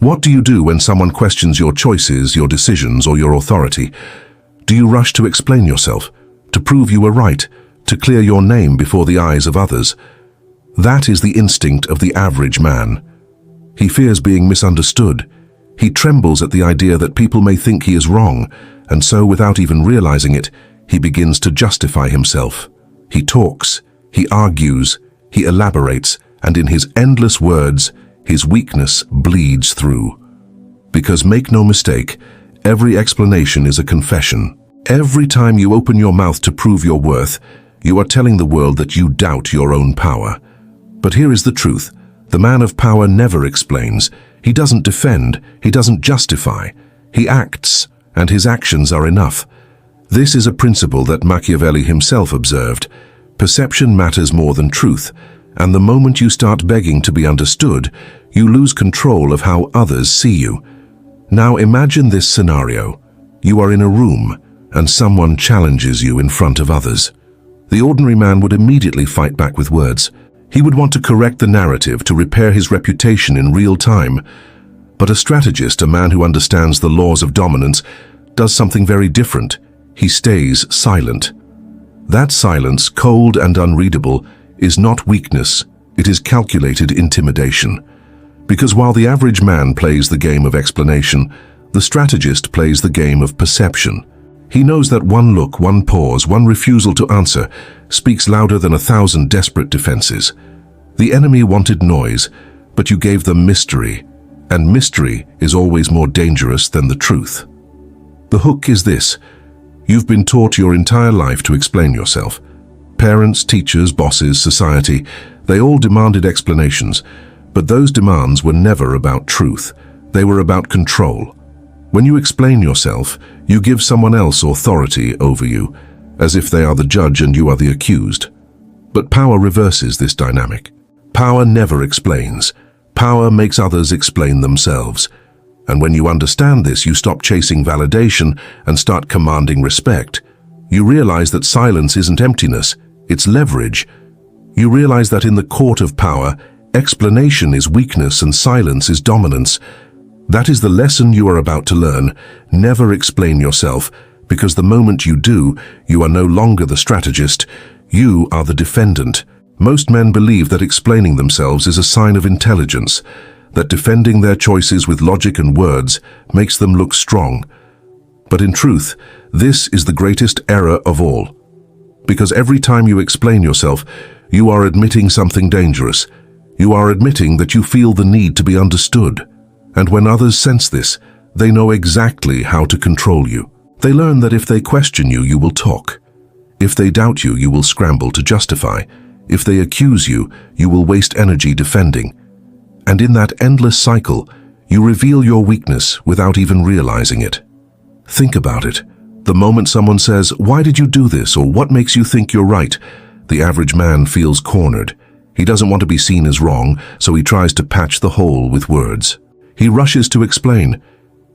What do you do when someone questions your choices, your decisions, or your authority? Do you rush to explain yourself, to prove you were right, to clear your name before the eyes of others? That is the instinct of the average man. He fears being misunderstood. He trembles at the idea that people may think he is wrong, and so, without even realizing it, he begins to justify himself. He talks, he argues, he elaborates, and in his endless words, his weakness bleeds through. Because make no mistake, every explanation is a confession. Every time you open your mouth to prove your worth, you are telling the world that you doubt your own power. But here is the truth. The man of power never explains. He doesn't defend. He doesn't justify. He acts, and his actions are enough. This is a principle that Machiavelli himself observed. Perception matters more than truth, and the moment you start begging to be understood, you lose control of how others see you. Now imagine this scenario. You are in a room, and someone challenges you in front of others. The ordinary man would immediately fight back with words. He would want to correct the narrative, to repair his reputation in real time. But a strategist, a man who understands the laws of dominance, does something very different. He stays silent. That silence, cold and unreadable, is not weakness, it is calculated intimidation. Because while the average man plays the game of explanation, the strategist plays the game of perception. He knows that one look, one pause, one refusal to answer speaks louder than 1,000 desperate defenses. The enemy wanted noise, but you gave them mystery, and mystery is always more dangerous than the truth. The hook is this. You've been taught your entire life to explain yourself. Parents, teachers, bosses, society, they all demanded explanations, but those demands were never about truth. They were about control. When you explain yourself, you give someone else authority over you, as if they are the judge and you are the accused. But power reverses this dynamic. Power never explains. Power makes others explain themselves. And when you understand this, you stop chasing validation and start commanding respect. You realize that silence isn't emptiness, it's leverage. You realize that in the court of power, explanation is weakness and silence is dominance. That is the lesson you are about to learn. Never explain yourself, because the moment you do, you are no longer the strategist. You are the defendant. Most men believe that explaining themselves is a sign of intelligence, that defending their choices with logic and words makes them look strong. But in truth, this is the greatest error of all. Because every time you explain yourself, you are admitting something dangerous. You are admitting that you feel the need to be understood. And when others sense this, they know exactly how to control you. They learn that if they question you, you will talk. If they doubt you, you will scramble to justify. If they accuse you, you will waste energy defending. And in that endless cycle, you reveal your weakness without even realizing it. Think about it. The moment someone says, "Why did you do this?" or "What makes you think you're right?" the average man feels cornered. He doesn't want to be seen as wrong, so he tries to patch the hole with words. He rushes to explain.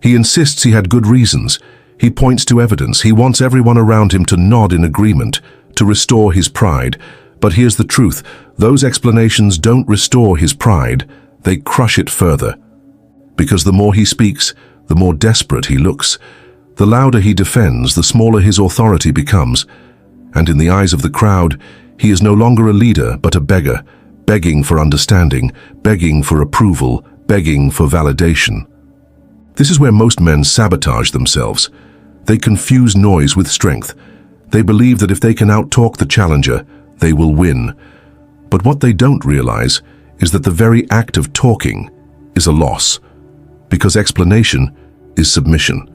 He insists he had good reasons. He points to evidence. He wants everyone around him to nod in agreement, to restore his pride. But here's the truth. Those explanations don't restore his pride. They crush it further. Because the more he speaks, the more desperate he looks. The louder he defends, the smaller his authority becomes. And in the eyes of the crowd, he is no longer a leader, but a beggar, begging for understanding, begging for approval, begging for validation. This is where most men sabotage themselves. They confuse noise with strength. They believe that if they can outtalk the challenger, they will win. But what they don't realize is that the very act of talking is a loss, because explanation is submission.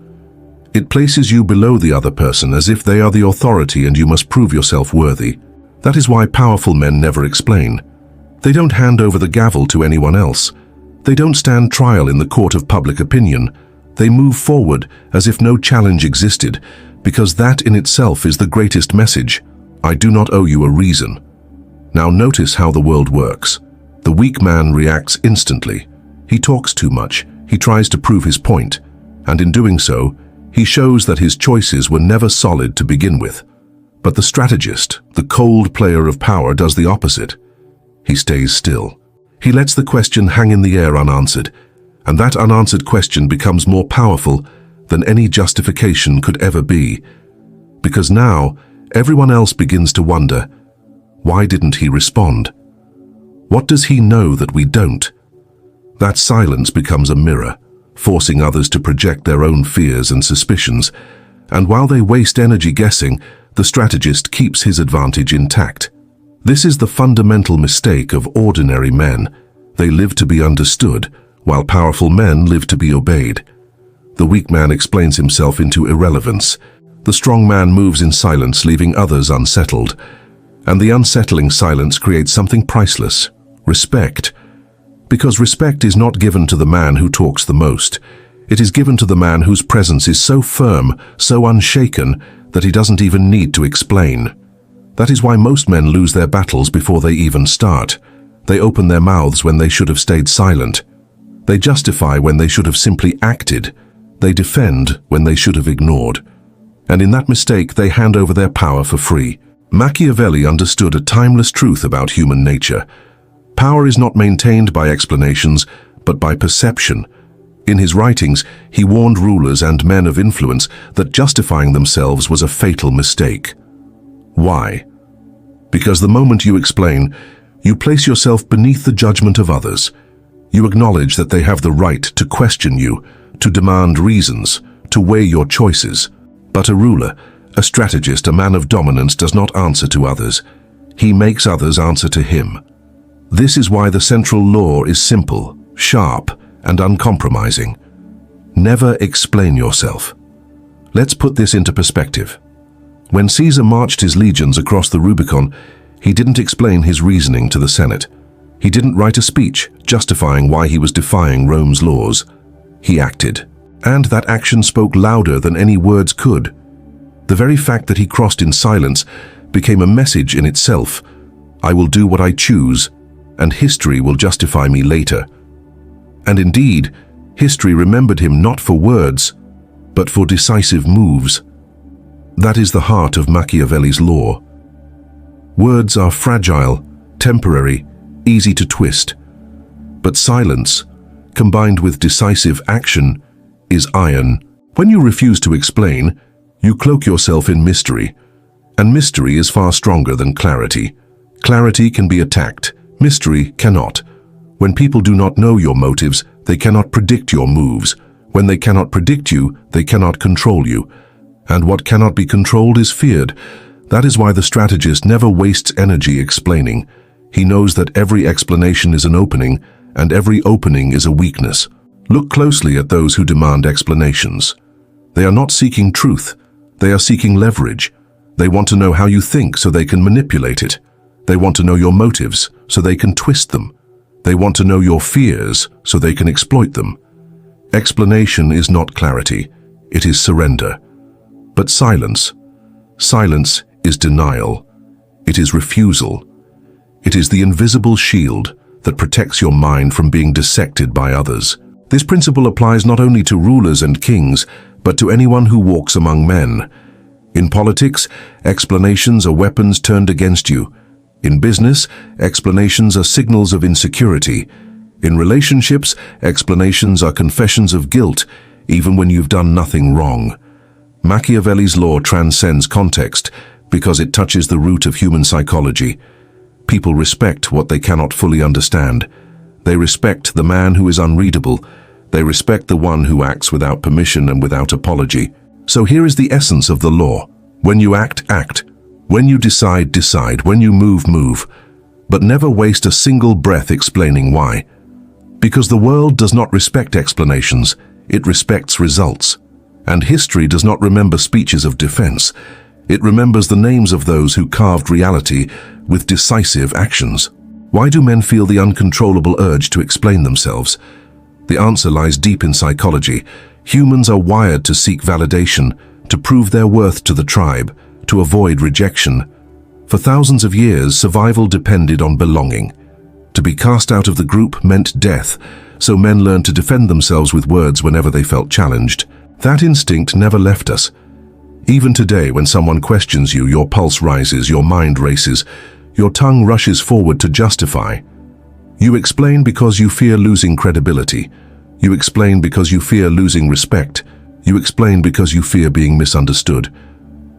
It places you below the other person as if they are the authority and you must prove yourself worthy. That is why powerful men never explain. They don't hand over the gavel to anyone else. They don't stand trial in the court of public opinion. They move forward as if no challenge existed, because that in itself is the greatest message. I do not owe you a reason. Now notice how the world works. The weak man reacts instantly. He talks too much. He tries to prove his point. And in doing so, he shows that his choices were never solid to begin with. But the strategist, the cold player of power, does the opposite. He stays still. He lets the question hang in the air unanswered. And that unanswered question becomes more powerful than any justification could ever be. Because now, everyone else begins to wonder, why didn't he respond? What does he know that we don't? That silence becomes a mirror, forcing others to project their own fears and suspicions. And while they waste energy guessing, the strategist keeps his advantage intact. This is the fundamental mistake of ordinary men. They live to be understood, while powerful men live to be obeyed. The weak man explains himself into irrelevance. The strong man moves in silence, leaving others unsettled. And the unsettling silence creates something priceless: respect. Because respect is not given to the man who talks the most. It is given to the man whose presence is so firm, so unshaken, that he doesn't even need to explain. That is why most men lose their battles before they even start. They open their mouths when they should have stayed silent. They justify when they should have simply acted. They defend when they should have ignored. And in that mistake, they hand over their power for free. Machiavelli understood a timeless truth about human nature. Power is not maintained by explanations, but by perception. In his writings, he warned rulers and men of influence that justifying themselves was a fatal mistake. Why? Because the moment you explain, you place yourself beneath the judgment of others. You acknowledge that they have the right to question you, to demand reasons, to weigh your choices. But a ruler, a strategist, a man of dominance does not answer to others. He makes others answer to him. This is why the central law is simple, sharp, and uncompromising. Never explain yourself. Let's put this into perspective. When Caesar marched his legions across the Rubicon, he didn't explain his reasoning to the Senate. He didn't write a speech justifying why he was defying Rome's laws. He acted. And that action spoke louder than any words could. The very fact that he crossed in silence became a message in itself. I will do what I choose, and history will justify me later. And indeed, history remembered him not for words, but for decisive moves. That is the heart of Machiavelli's law. Words are fragile, temporary, easy to twist. But silence, combined with decisive action, is iron. When you refuse to explain, you cloak yourself in mystery. And mystery is far stronger than clarity. Clarity can be attacked. Mystery cannot. When people do not know your motives, they cannot predict your moves. When they cannot predict you, they cannot control you. And what cannot be controlled is feared. That is why the strategist never wastes energy explaining. He knows that every explanation is an opening, and every opening is a weakness. Look closely at those who demand explanations. They are not seeking truth. They are seeking leverage. They want to know how you think so they can manipulate it. They want to know your motives so they can twist them. They want to know your fears so they can exploit them. Explanation is not clarity. It is surrender. But silence is denial. It is refusal. It is the invisible shield that protects your mind from being dissected by others. This principle applies not only to rulers and kings, but to anyone who walks among men. In politics, explanations are weapons turned against you. In business, explanations are signals of insecurity. In relationships, explanations are confessions of guilt, even when you've done nothing wrong. Machiavelli's law transcends context because it touches the root of human psychology. People respect what they cannot fully understand. They respect the man who is unreadable. They respect the one who acts without permission and without apology. So here is the essence of the law. When you act, act. When you decide, decide. When you move, move. But never waste a single breath explaining why. Because the world does not respect explanations, it respects results. And history does not remember speeches of defense. It remembers the names of those who carved reality with decisive actions. Why do men feel the uncontrollable urge to explain themselves? The answer lies deep in psychology. Humans are wired to seek validation, to prove their worth to the tribe, to avoid rejection. For thousands of years, survival depended on belonging. To be cast out of the group meant death, so men learned to defend themselves with words whenever they felt challenged. That instinct never left us. Even today, when someone questions you, your pulse rises, your mind races, your tongue rushes forward to justify. You explain because you fear losing credibility. You explain because you fear losing respect. You explain because you fear being misunderstood.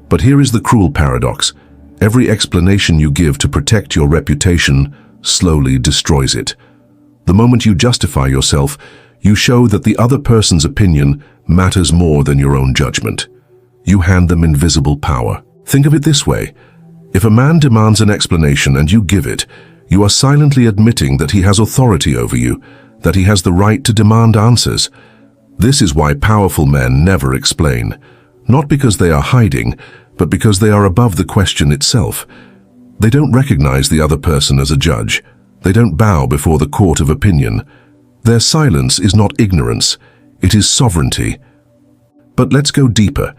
But here is the cruel paradox. Every explanation you give to protect your reputation slowly destroys it. The moment you justify yourself, you show that the other person's opinion matters more than your own judgment. You hand them invisible power. Think of it this way. If a man demands an explanation and you give it, you are silently admitting that he has authority over you, that he has the right to demand answers. This is why powerful men never explain, not because they are hiding, but because they are above the question itself. They don't recognize the other person as a judge. They don't bow before the court of opinion. Their silence is not ignorance, it is sovereignty. But let's go deeper.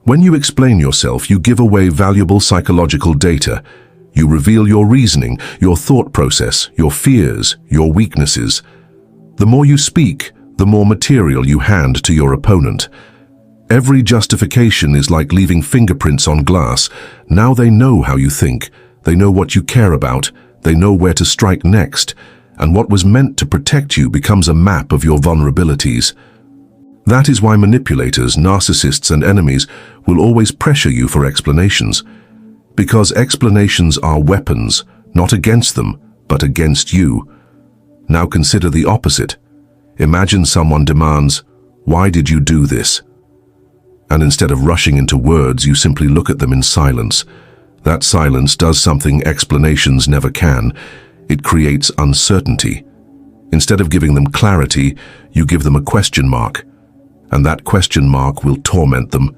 When you explain yourself, you give away valuable psychological data. You reveal your reasoning, your thought process, your fears, your weaknesses. The more you speak, the more material you hand to your opponent. Every justification is like leaving fingerprints on glass. Now they know how you think. They know what you care about. They know where to strike next. And what was meant to protect you becomes a map of your vulnerabilities. That is why manipulators, narcissists, and enemies will always pressure you for explanations. Because explanations are weapons, not against them, but against you. Now consider the opposite. Imagine someone demands, "Why did you do this?" And instead of rushing into words, you simply look at them in silence. That silence does something explanations never can. It creates uncertainty. Instead of giving them clarity, you give them a question mark. And that question mark will torment them.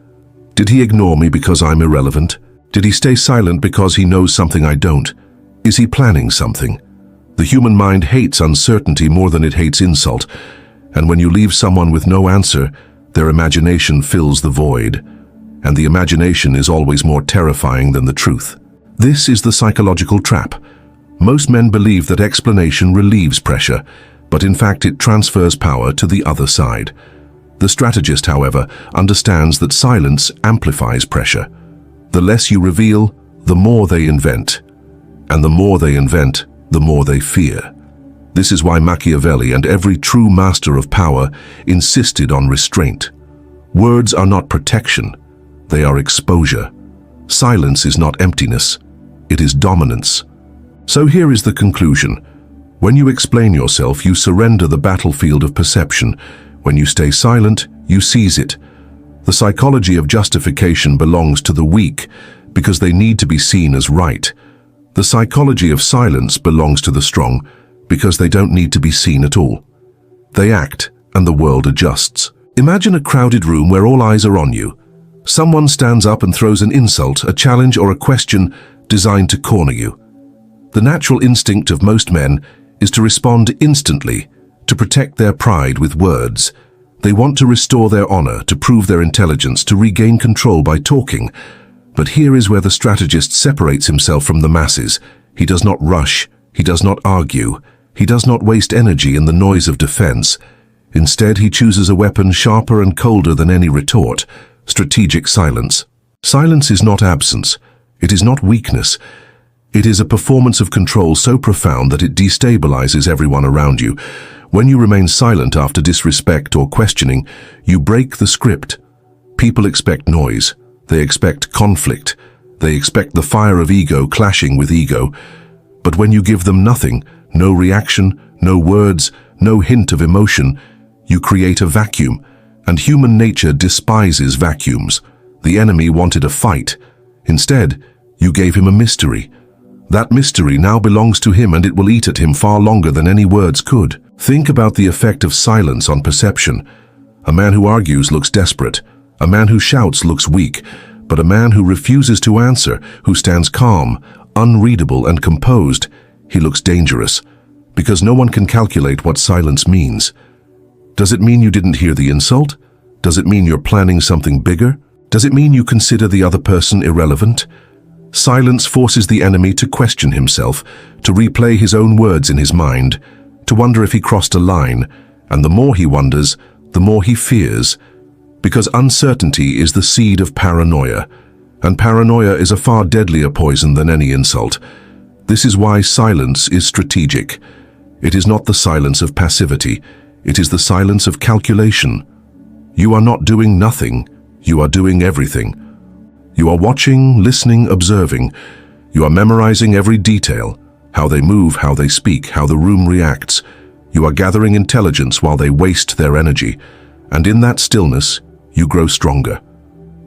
Did he ignore me because I'm irrelevant? Did he stay silent because he knows something I don't? Is he planning something? The human mind hates uncertainty more than it hates insult. And when you leave someone with no answer, their imagination fills the void. And the imagination is always more terrifying than the truth. This is the psychological trap. Most men believe that explanation relieves pressure, but in fact it transfers power to the other side. The strategist, however, understands that silence amplifies pressure. The less you reveal, the more they invent. And the more they invent, the more they fear. This is why Machiavelli and every true master of power insisted on restraint. Words are not protection, they are exposure. Silence is not emptiness, it is dominance. So here is the conclusion. When you explain yourself, you surrender the battlefield of perception. When you stay silent, you seize it. The psychology of justification belongs to the weak because they need to be seen as right. The psychology of silence belongs to the strong because they don't need to be seen at all. They act, and the world adjusts. Imagine a crowded room where all eyes are on you. Someone stands up and throws an insult, a challenge, or a question designed to corner you. The natural instinct of most men is to respond instantly, to protect their pride with words. They want to restore their honor, to prove their intelligence, to regain control by talking. But here is where the strategist separates himself from the masses. He does not rush, he does not argue, he does not waste energy in the noise of defense. Instead, he chooses a weapon sharper and colder than any retort: strategic silence. Silence is not absence, it is not weakness. It is a performance of control so profound that it destabilizes everyone around you. When you remain silent after disrespect or questioning, you break the script. People expect noise. They expect conflict. They expect the fire of ego clashing with ego. But when you give them nothing, no reaction, no words, no hint of emotion, you create a vacuum. And human nature despises vacuums. The enemy wanted a fight. Instead, you gave him a mystery. That mystery now belongs to him, and it will eat at him far longer than any words could. Think about the effect of silence on perception. A man who argues looks desperate. A man who shouts looks weak. But a man who refuses to answer, who stands calm, unreadable, and composed, he looks dangerous. Because no one can calculate what silence means. Does it mean you didn't hear the insult? Does it mean you're planning something bigger? Does it mean you consider the other person irrelevant? Silence forces the enemy to question himself, to replay his own words in his mind, to wonder if he crossed a line, and the more he wonders, the more he fears, because uncertainty is the seed of paranoia, and paranoia is a far deadlier poison than any insult. This is why silence is strategic. It is not the silence of passivity, It is the silence of calculation. You are not doing nothing, you are doing everything. You are watching, listening, observing. You are memorizing every detail, how they move, how they speak, how the room reacts. You are gathering intelligence while they waste their energy. And in that stillness, you grow stronger.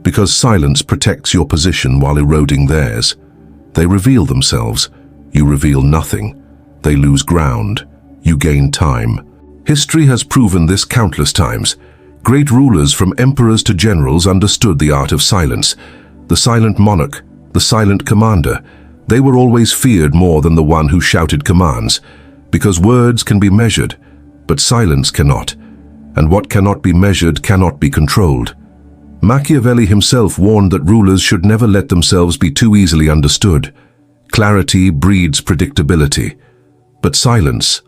Because silence protects your position while eroding theirs. They reveal themselves. You reveal nothing. They lose ground. You gain time. History has proven this countless times. Great rulers from emperors to generals understood the art of silence. The silent monarch, the silent commander, they were always feared more than the one who shouted commands. Because words can be measured, but silence cannot. And what cannot be measured cannot be controlled. Machiavelli himself warned that rulers should never let themselves be too easily understood. Clarity breeds predictability. But silence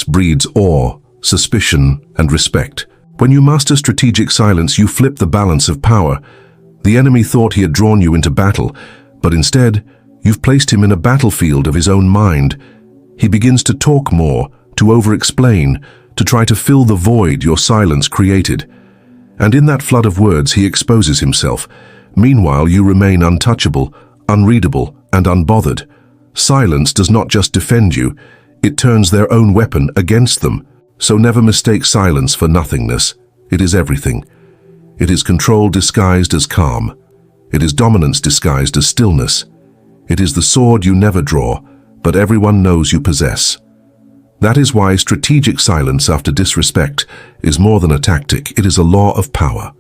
breeds awe, suspicion, and respect. When you master strategic silence, you flip the balance of power. The enemy thought he had drawn you into battle, but instead, you've placed him in a battlefield of his own mind. He begins to talk more, to over-explain, to try to fill the void your silence created. And in that flood of words, he exposes himself. Meanwhile, you remain untouchable, unreadable, and unbothered. Silence does not just defend you, it turns their own weapon against them. So never mistake silence for nothingness. It is everything. It is control disguised as calm. It is dominance disguised as stillness. It is the sword you never draw, but everyone knows you possess. That is why strategic silence after disrespect is more than a tactic, it is a law of power.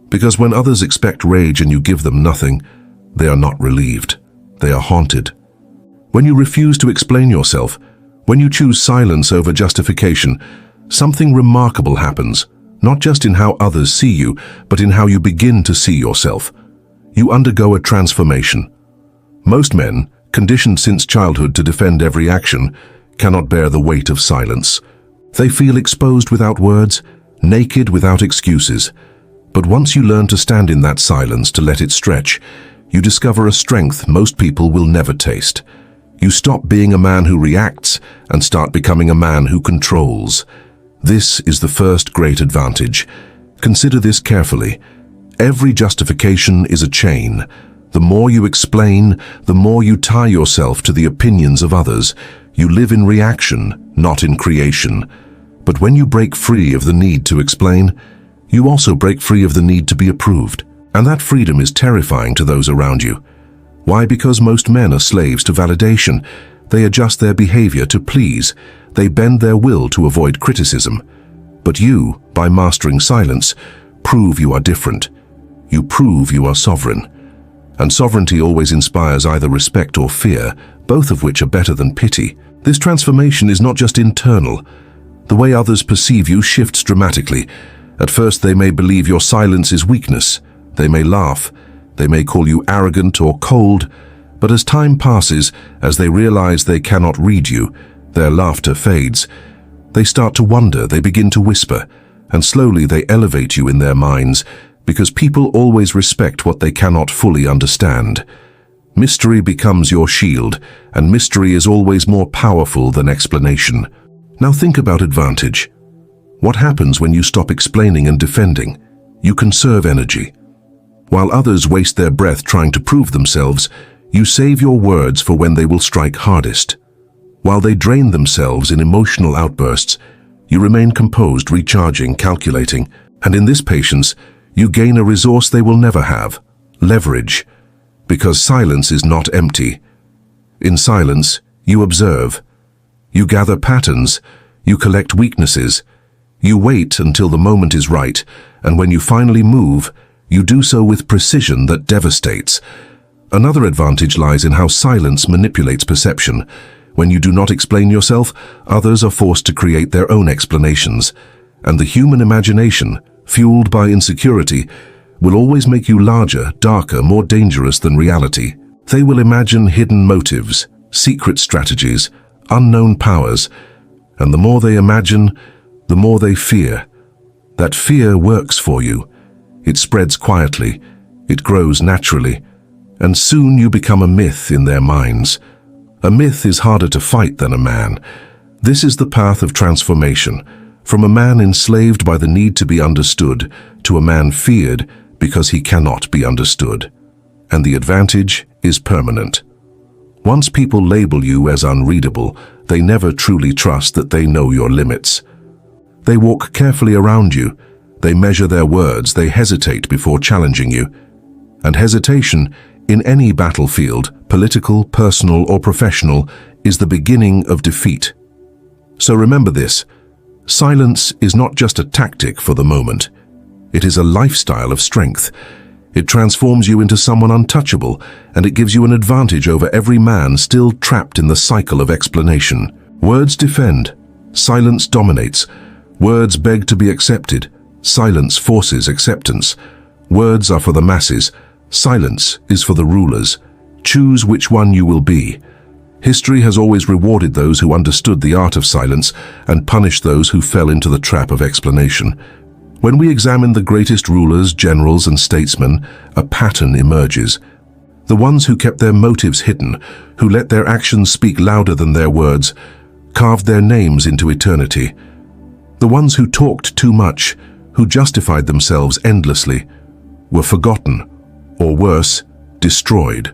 Because when others expect rage and you give them nothing, they are not relieved. They are haunted. When you refuse to explain yourself, when you choose silence over justification, something remarkable happens, not just in how others see you, but in how you begin to see yourself. You undergo a transformation. Most men, conditioned since childhood to defend every action, cannot bear the weight of silence. They feel exposed without words, naked without excuses. But once you learn to stand in that silence, to let it stretch, you discover a strength most people will never taste. You stop being a man who reacts and start becoming a man who controls. This is the first great advantage. Consider this carefully. Every justification is a chain. The more you explain, the more you tie yourself to the opinions of others. You live in reaction, not in creation. But when you break free of the need to explain, you also break free of the need to be approved. And that freedom is terrifying to those around you. Why? Because most men are slaves to validation. They adjust their behavior to please. They bend their will to avoid criticism. But you, by mastering silence, prove you are different. You prove you are sovereign. And sovereignty always inspires either respect or fear, both of which are better than pity. This transformation is not just internal. The way others perceive you shifts dramatically. At first they may believe your silence is weakness. They may laugh. They may call you arrogant or cold, but as time passes, as they realize they cannot read you, their laughter fades. They start to wonder, they begin to whisper, and slowly they elevate you in their minds, because people always respect what they cannot fully understand. Mystery becomes your shield, and mystery is always more powerful than explanation. Now think about advantage. What happens when you stop explaining and defending? You conserve energy. While others waste their breath trying to prove themselves, you save your words for when they will strike hardest. While they drain themselves in emotional outbursts, you remain composed, recharging, calculating, and in this patience, you gain a resource they will never have: leverage. Because silence is not empty. In silence, you observe. You gather patterns. You collect weaknesses. You wait until the moment is right, and when you finally move, you do so with precision that devastates. Another advantage lies in how silence manipulates perception. When you do not explain yourself, others are forced to create their own explanations. And the human imagination, fueled by insecurity, will always make you larger, darker, more dangerous than reality. They will imagine hidden motives, secret strategies, unknown powers, and the more they imagine, the more they fear. That fear works for you. It spreads quietly, it grows naturally, and soon you become a myth in their minds. A myth is harder to fight than a man. This is the path of transformation. from a man enslaved by the need to be understood to a man feared because he cannot be understood. And the advantage is permanent. Once people label you as unreadable, they never truly trust that they know your limits. They walk carefully around you. They measure their words. They hesitate before challenging you. And hesitation, in any battlefield, political, personal, or professional, is the beginning of defeat. So remember this: silence is not just a tactic for the moment. It is a lifestyle of strength. It transforms you into someone untouchable, and it gives you an advantage over every man still trapped in the cycle of explanation. Words defend. Silence dominates. Words beg to be accepted. Silence forces acceptance. Words are for the masses. Silence is for the rulers. Choose which one you will be. History has always rewarded those who understood the art of silence and punished those who fell into the trap of explanation. When we examine the greatest rulers, generals, and statesmen, a pattern emerges. The ones who kept their motives hidden, who let their actions speak louder than their words, carved their names into eternity. The ones who talked too much, who justified themselves endlessly, were forgotten, or worse, destroyed.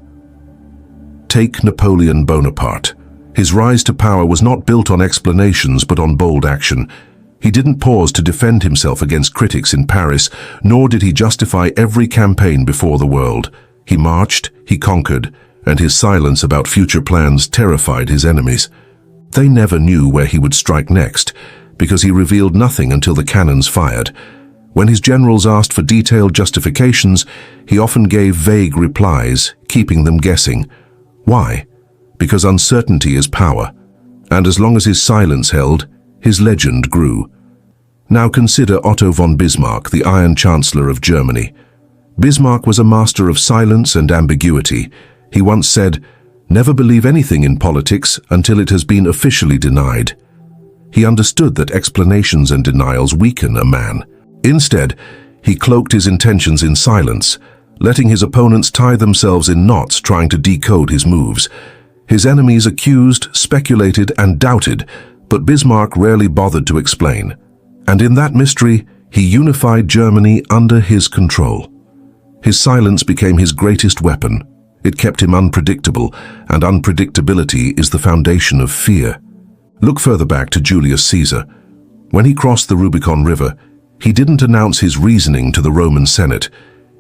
Take Napoleon Bonaparte. His rise to power was not built on explanations but on bold action. He didn't pause to defend himself against critics in Paris, nor did he justify every campaign before the world. He marched, he conquered, and his silence about future plans terrified his enemies. They never knew where he would strike next, because he revealed nothing until the cannons fired. When his generals asked for detailed justifications, he often gave vague replies, keeping them guessing. Why? Because uncertainty is power, and as long as his silence held, his legend grew. Now consider Otto von Bismarck, the Iron Chancellor of Germany. Bismarck was a master of silence and ambiguity. He once said, "Never believe anything in politics until it has been officially denied." He understood that explanations and denials weaken a man. Instead, he cloaked his intentions in silence, letting his opponents tie themselves in knots trying to decode his moves. His enemies accused, speculated, and doubted, but Bismarck rarely bothered to explain. And in that mystery, he unified Germany under his control. His silence became his greatest weapon. It kept him unpredictable, and unpredictability is the foundation of fear. Look further back to Julius Caesar. When he crossed the Rubicon River, he didn't announce his reasoning to the Roman Senate.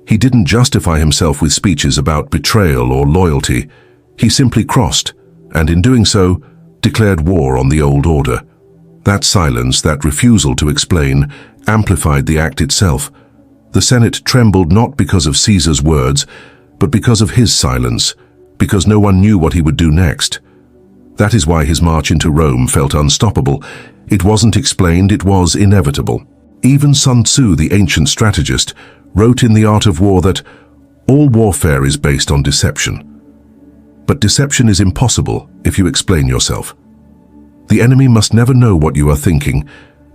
He didn't justify himself with speeches about betrayal or loyalty. He simply crossed, and in doing so, declared war on the old order. That silence, that refusal to explain, amplified the act itself. The Senate trembled not because of Caesar's words, but because of his silence, because no one knew what he would do next. That is why his march into Rome felt unstoppable. It wasn't explained, it was inevitable. Even Sun Tzu, the ancient strategist, wrote in The Art of War that all warfare is based on deception. But deception is impossible if you explain yourself. The enemy must never know what you are thinking,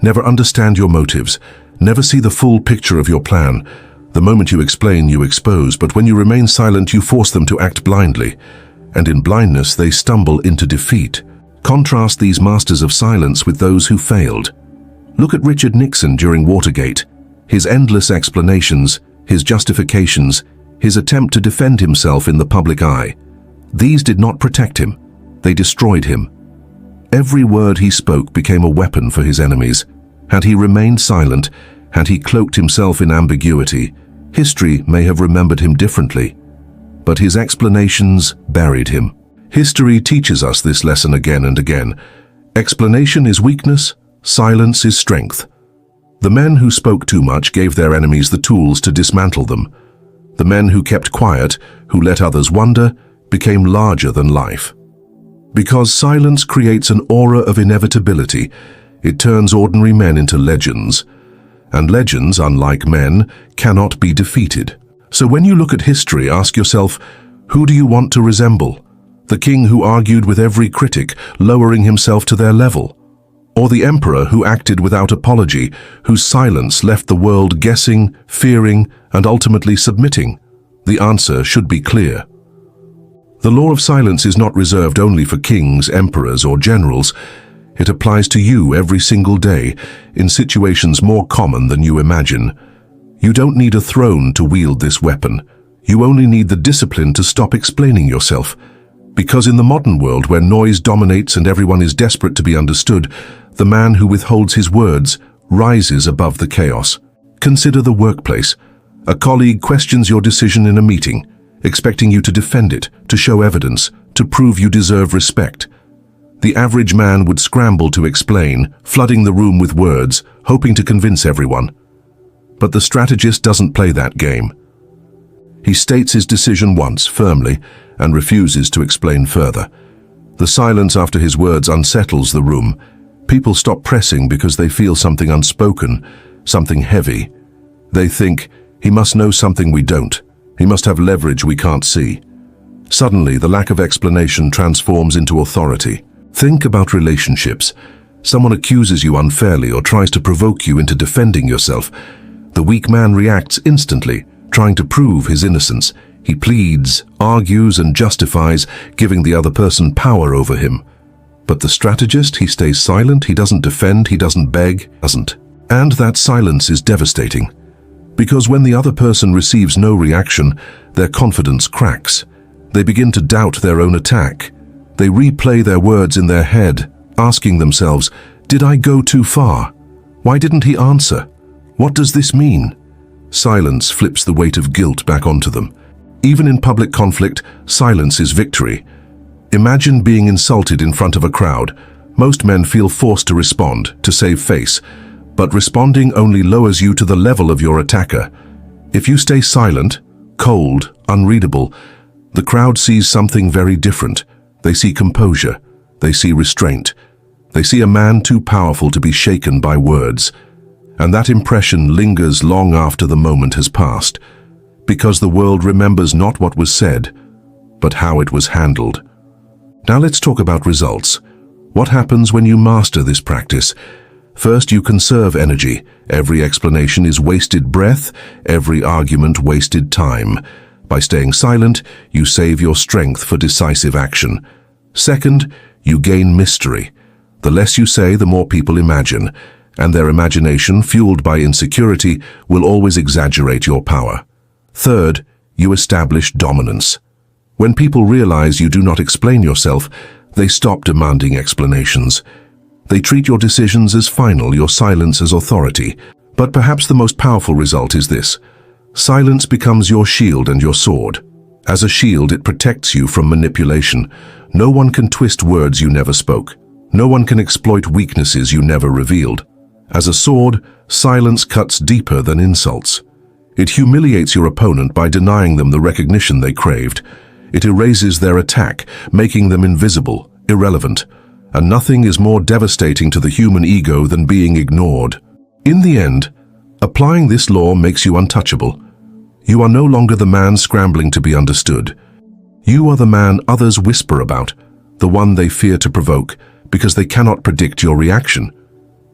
never understand your motives, never see the full picture of your plan. The moment you explain, you expose, but when you remain silent, you force them to act blindly. And in blindness, they stumble into defeat. Contrast these masters of silence with those who failed. Look at Richard Nixon during Watergate. His endless explanations, his justifications, his attempt to defend himself in the public eye. These did not protect him. They destroyed him. Every word he spoke became a weapon for his enemies. Had he remained silent, had he cloaked himself in ambiguity, history may have remembered him differently. But his explanations buried him. History teaches us this lesson again and again. Explanation is weakness, silence is strength. The men who spoke too much gave their enemies the tools to dismantle them. The men who kept quiet, who let others wonder, became larger than life. Because silence creates an aura of inevitability, it turns ordinary men into legends. And legends, unlike men, cannot be defeated. So when you look at history, ask yourself, who do you want to resemble? The king who argued with every critic, lowering himself to their level? Or the emperor who acted without apology, whose silence left the world guessing, fearing, and ultimately submitting? The answer should be clear. The law of silence is not reserved only for kings, emperors, or generals. It applies to you every single day, in situations more common than you imagine. You don't need a throne to wield this weapon. You only need the discipline to stop explaining yourself. Because in the modern world where noise dominates and everyone is desperate to be understood, the man who withholds his words rises above the chaos. Consider the workplace. A colleague questions your decision in a meeting, expecting you to defend it, to show evidence, to prove you deserve respect. The average man would scramble to explain, flooding the room with words, hoping to convince everyone. But the strategist doesn't play that game. He states his decision once, firmly, and refuses to explain further. The silence after his words unsettles the room. People stop pressing because they feel something unspoken, something heavy. They think, he must know something we don't. He must have leverage we can't see. Suddenly, the lack of explanation transforms into authority. Think about relationships. Someone accuses you unfairly or tries to provoke you into defending yourself. The weak man reacts instantly, trying to prove his innocence. He pleads, argues, and justifies, giving the other person power over him. But the strategist, he stays silent, he doesn't defend, he doesn't beg, doesn't. And that silence is devastating. Because when the other person receives no reaction, their confidence cracks. They begin to doubt their own attack. They replay their words in their head, asking themselves, did I go too far? Why didn't he answer? What does this mean? Silence flips the weight of guilt back onto them. Even in public conflict, silence is victory. Imagine being insulted in front of a crowd. Most men feel forced to respond, to save face. But responding only lowers you to the level of your attacker. If you stay silent, cold, unreadable, the crowd sees something very different. They see composure. They see restraint. They see a man too powerful to be shaken by words. And that impression lingers long after the moment has passed, because the world remembers not what was said, but how it was handled. Now let's talk about results. What happens when you master this practice? First, you conserve energy. Every explanation is wasted breath, every argument wasted time. By staying silent, you save your strength for decisive action. Second, you gain mystery. The less you say, the more people imagine, and their imagination, fueled by insecurity, will always exaggerate your power. Third, you establish dominance. When people realize you do not explain yourself, they stop demanding explanations. They treat your decisions as final, your silence as authority. But perhaps the most powerful result is this. Silence becomes your shield and your sword. As a shield, it protects you from manipulation. No one can twist words you never spoke. No one can exploit weaknesses you never revealed. As a sword, silence cuts deeper than insults. It humiliates your opponent by denying them the recognition they craved. It erases their attack, making them invisible, irrelevant. And nothing is more devastating to the human ego than being ignored. In the end, applying this law makes you untouchable. You are no longer the man scrambling to be understood. You are the man others whisper about, the one they fear to provoke, because they cannot predict your reaction.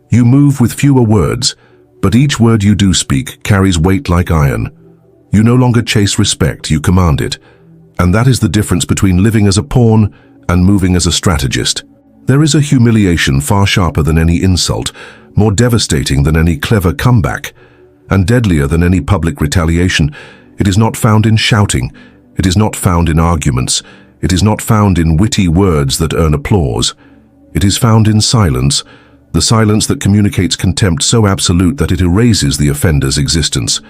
You move with fewer words, but each word you do speak carries weight like iron. You no longer chase respect, you command it. And that is the difference between living as a pawn and moving as a strategist. There is a humiliation far sharper than any insult, more devastating than any clever comeback, and deadlier than any public retaliation. It is not found in shouting. It is not found in arguments. It is not found in witty words that earn applause. It is found in silence, the silence that communicates contempt so absolute that it erases the offender's existence.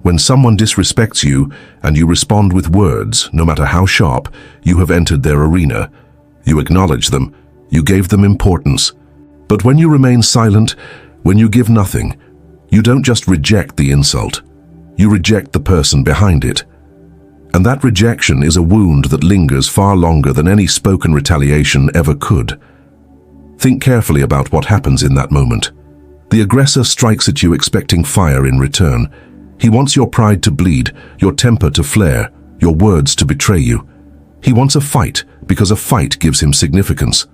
When someone disrespects you and you respond with words, no matter how sharp, you have entered their arena. You acknowledge them. You gave them importance. But when you remain silent, when you give nothing, you don't just reject the insult. You reject the person behind it. And that rejection is a wound that lingers far longer than any spoken retaliation ever could. Think carefully about what happens in that moment. The aggressor strikes at you expecting fire in return. He wants your pride to bleed, your temper to flare, your words to betray you. He wants a fight because a fight gives him significance.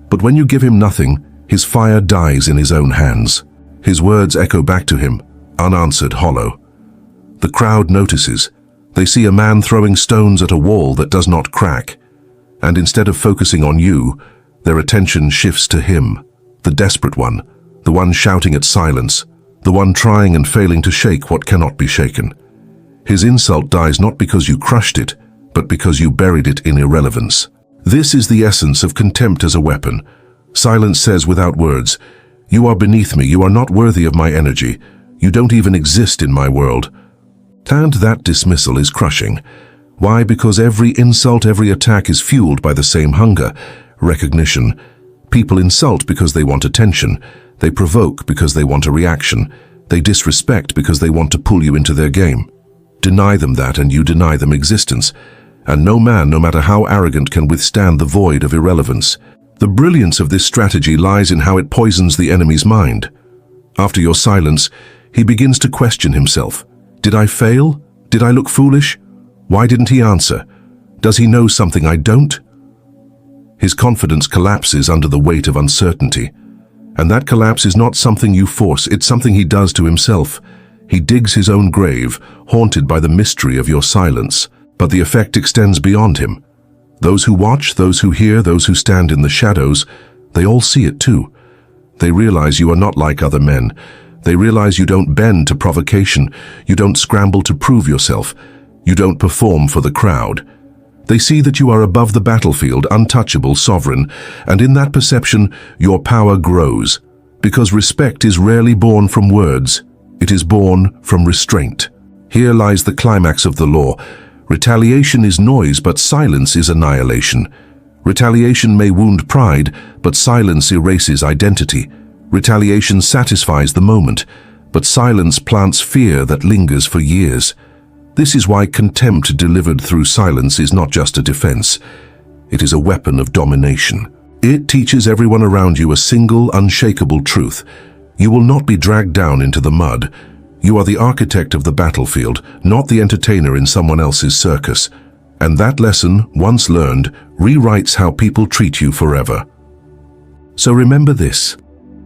But when you give him nothing, his fire dies in his own hands. His words echo back to him, unanswered, hollow. The crowd notices. They see a man throwing stones at a wall that does not crack. And instead of focusing on you, their attention shifts to him. the desperate one, the one shouting at silence, the one trying and failing to shake what cannot be shaken. His insult dies not because you crushed it, but because you buried it in irrelevance. This is the essence of contempt as a weapon. Silence says without words, "You are beneath me, you are not worthy of my energy, you don't even exist in my world." And that dismissal is crushing. Why? Because every insult, every attack is fueled by the same hunger, recognition. People insult because they want attention. They provoke because they want a reaction. They disrespect because they want to pull you into their game. Deny them that and you deny them existence. And no man, no matter how arrogant, can withstand the void of irrelevance. The brilliance of this strategy lies in how it poisons the enemy's mind. After your silence, he begins to question himself. Did I fail? Did I look foolish? Why didn't he answer? Does he know something I don't? His confidence collapses under the weight of uncertainty. And that collapse is not something you force, it's something he does to himself. He digs his own grave, haunted by the mystery of your silence. But the effect extends beyond him. Those who watch, those who hear, those who stand in the shadows, they all see it too. They realize you are not like other men. They realize you don't bend to provocation. You don't scramble to prove yourself. You don't perform for the crowd. They see that you are above the battlefield, untouchable, sovereign, and in that perception, your power grows. Because respect is rarely born from words. It is born from restraint. Here lies the climax of the law. Retaliation is noise, but silence is annihilation. Retaliation may wound pride, but silence erases identity. Retaliation satisfies the moment, but silence plants fear that lingers for years. This is why contempt delivered through silence is not just a defense. It is a weapon of domination. It teaches everyone around you a single, unshakable truth. You will not be dragged down into the mud. You are the architect of the battlefield, not the entertainer in someone else's circus. And that lesson, once learned, rewrites how people treat you forever. So remember this.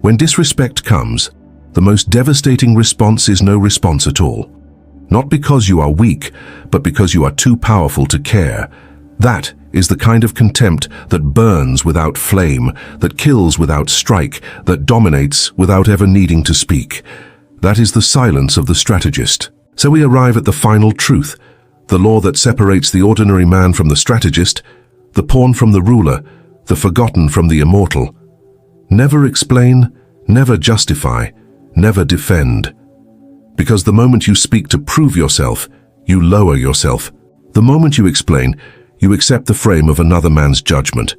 When disrespect comes, the most devastating response is no response at all. Not because you are weak, but because you are too powerful to care. That is the kind of contempt that burns without flame, that kills without strike, that dominates without ever needing to speak. That is the silence of the strategist. So we arrive at the final truth, the law that separates the ordinary man from the strategist, the pawn from the ruler, the forgotten from the immortal. Never explain, never justify, never defend. Because the moment you speak to prove yourself, you lower yourself. The moment you explain, you accept the frame of another man's judgment.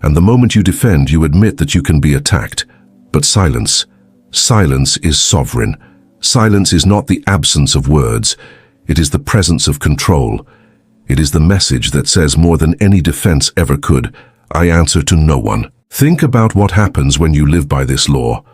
And the moment you defend, you admit that you can be attacked. But silence is sovereign. Silence is not the absence of words. It is the presence of control. It is the message that says more than any defense ever could, I answer to no one. Think about what happens when you live by this law.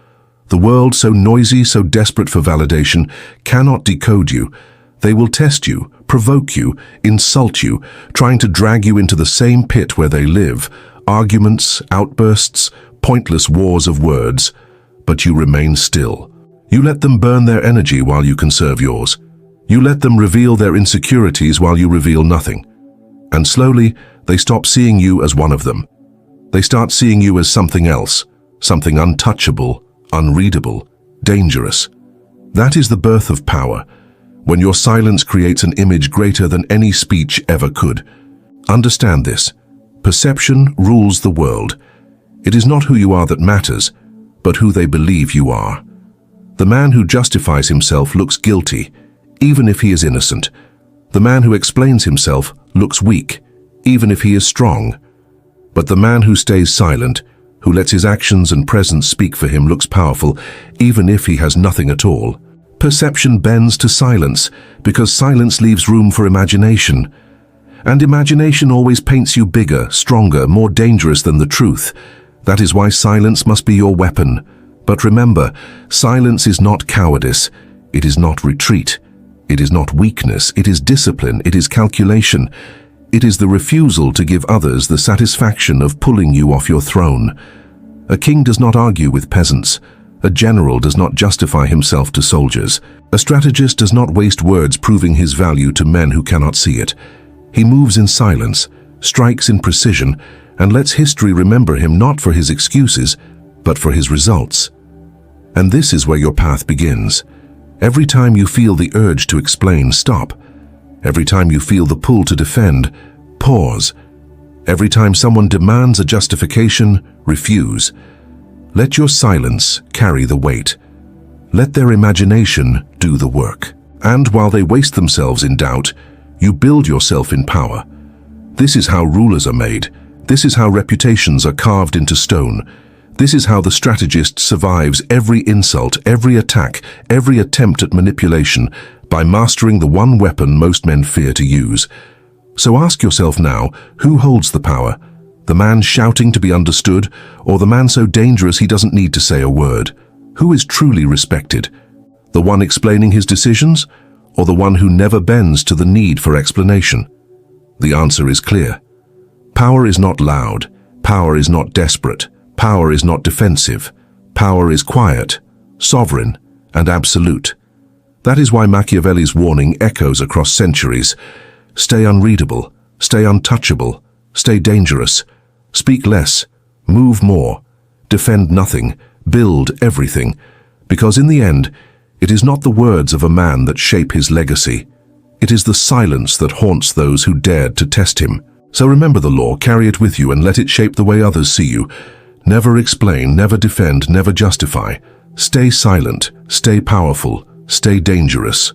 The world, so noisy, so desperate for validation, cannot decode you. They will test you, provoke you, insult you, trying to drag you into the same pit where they live. Arguments, outbursts, pointless wars of words. But you remain still. You let them burn their energy while you conserve yours. You let them reveal their insecurities while you reveal nothing. And slowly, they stop seeing you as one of them. They start seeing you as something else, something untouchable, unreadable, dangerous. That is the birth of power, when your silence creates an image greater than any speech ever could. Understand this. Perception rules the world. It is not who you are that matters, but who they believe you are. The man who justifies himself looks guilty, even if he is innocent. The man who explains himself looks weak, even if he is strong. But the man who stays silent, who lets his actions and presence speak for him, looks powerful, even if he has nothing at all. Perception bends to silence, because silence leaves room for imagination. And imagination always paints you bigger, stronger, more dangerous than the truth. That is why silence must be your weapon. But remember, silence is not cowardice. It is not retreat. It is not weakness. It is discipline. It is calculation. It is the refusal to give others the satisfaction of pulling you off your throne. A king does not argue with peasants. A general does not justify himself to soldiers. A strategist does not waste words proving his value to men who cannot see it. He moves in silence, strikes in precision, and lets history remember him not for his excuses, but for his results. And this is where your path begins. Every time you feel the urge to explain, stop. Every time you feel the pull to defend, pause. Every time someone demands a justification, refuse. Let your silence carry the weight. Let their imagination do the work. And while they waste themselves in doubt, you build yourself in power. This is how rulers are made. This is how reputations are carved into stone. This is how the strategist survives every insult, every attack, every attempt at manipulation, by mastering the one weapon most men fear to use. So ask yourself now, who holds the power? The man shouting to be understood, or the man so dangerous he doesn't need to say a word? Who is truly respected? The one explaining his decisions, or the one who never bends to the need for explanation? The answer is clear. Power is not loud. Power is not desperate. Power is not defensive. Power is quiet, sovereign, and absolute. That is why Machiavelli's warning echoes across centuries. Stay unreadable, stay untouchable, stay dangerous. Speak less, move more, defend nothing, build everything. Because in the end, it is not the words of a man that shape his legacy. It is the silence that haunts those who dared to test him. So remember the law, carry it with you, and let it shape the way others see you. Never explain, never defend, never justify. Stay silent, stay powerful, stay dangerous.